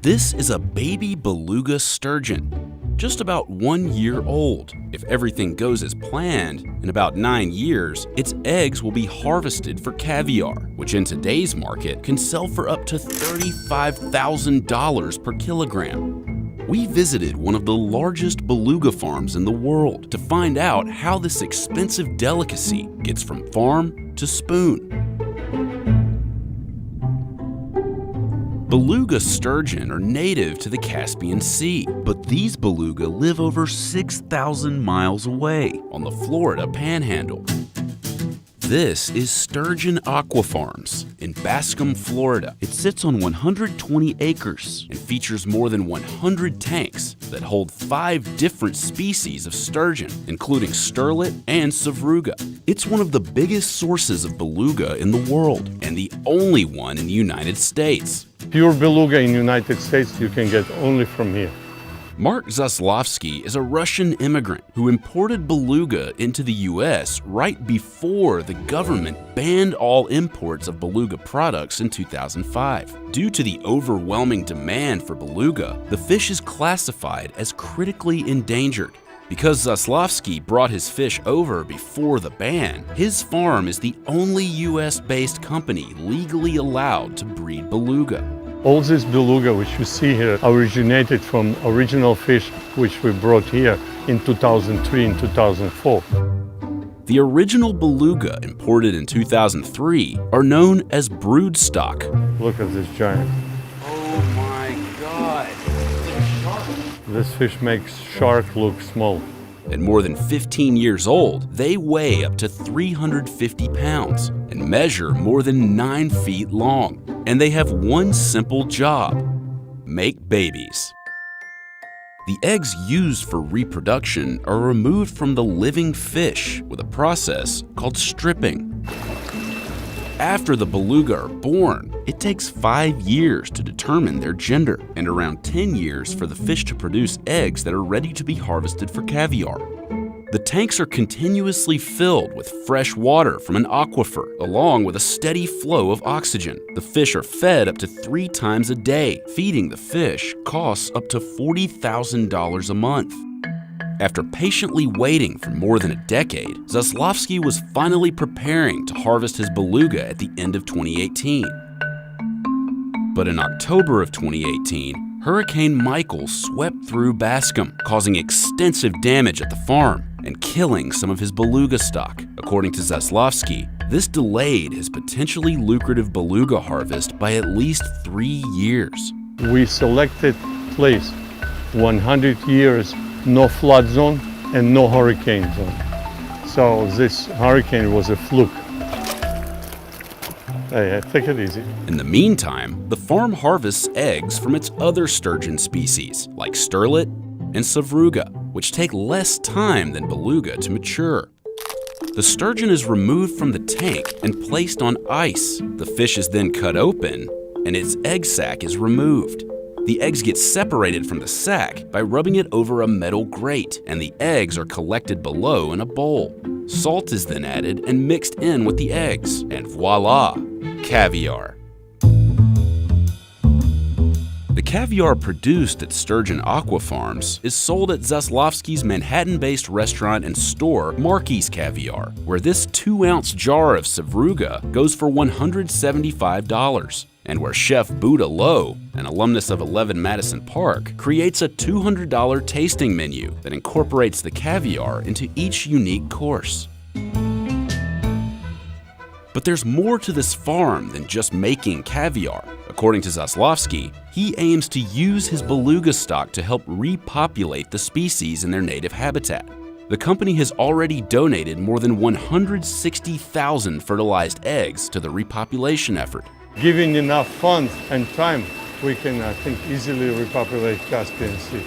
This is a baby beluga sturgeon, just about 1 year old. If everything goes as planned, in about 9 years, its eggs will be harvested for caviar, which in today's market can sell for up to $35,000 per kilogram. We visited one of the largest beluga farms in the world to find out how this expensive delicacy gets from farm to spoon. Beluga sturgeon are native to the Caspian Sea, but these beluga live over 6,000 miles away on the Florida Panhandle. This is Sturgeon Aqua Farms in Bascom, Florida. It sits on 120 acres and features more than 100 tanks that hold 5 different species of sturgeon, including sterlet and savruga. It's one of the biggest sources of beluga in the world and the only one in the United States. Pure beluga in the United States you can get only from here. Mark Zaslavsky is a Russian immigrant who imported beluga into the U.S. right before the government banned all imports of beluga products in 2005. Due to the overwhelming demand for beluga, the fish is classified as critically endangered. Because Zaslavsky brought his fish over before the ban, his farm is the only U.S.-based company legally allowed to breed beluga. All this beluga which you see here originated from original fish which we brought here in 2003 and 2004. The original beluga imported in 2003 are known as broodstock. Look at this giant. Oh my God! This fish makes shark look small. At more than 15 years old, they weigh up to 350 pounds and measure more than 9 feet long. And they have one simple job: make babies. The eggs used for reproduction are removed from the living fish with a process called stripping. After the beluga are born, it takes 5 years to determine their gender and around 10 years for the fish to produce eggs that are ready to be harvested for caviar. The tanks are continuously filled with fresh water from an aquifer, along with a steady flow of oxygen. The fish are fed up to 3 times a day. Feeding the fish costs up to $40,000 a month. After patiently waiting for more than a decade, Zaslavsky was finally preparing to harvest his beluga at the end of 2018. But in October of 2018, Hurricane Michael swept through Bascom, causing extensive damage at the farm and killing some of his beluga stock. According to Zaslavsky, this delayed his potentially lucrative beluga harvest by at least 3 years. We selected place 100 years, no flood zone and no hurricane zone. So this hurricane was a fluke. Hey, take it easy. In the meantime, the farm harvests eggs from its other sturgeon species, like sterlet and savruga, which take less time than beluga to mature. The sturgeon is removed from the tank and placed on ice. The fish is then cut open, and its egg sac is removed. The eggs get separated from the sac by rubbing it over a metal grate, and the eggs are collected below in a bowl. Salt is then added and mixed in with the eggs, and voila, caviar. The caviar produced at Sturgeon Aqua Farms is sold at Zaslavsky's Manhattan-based restaurant and store, Marky's Caviar, where this 2-ounce jar of savruga goes for $175, and where Chef Buddha Lowe, an alumnus of 11 Madison Park, creates a $200 tasting menu that incorporates the caviar into each unique course. But there's more to this farm than just making caviar. According to Zaslavsky, he aims to use his beluga stock to help repopulate the species in their native habitat. The company has already donated more than 160,000 fertilized eggs to the repopulation effort. Given enough funds and time, we can, I think, easily repopulate Caspian Sea.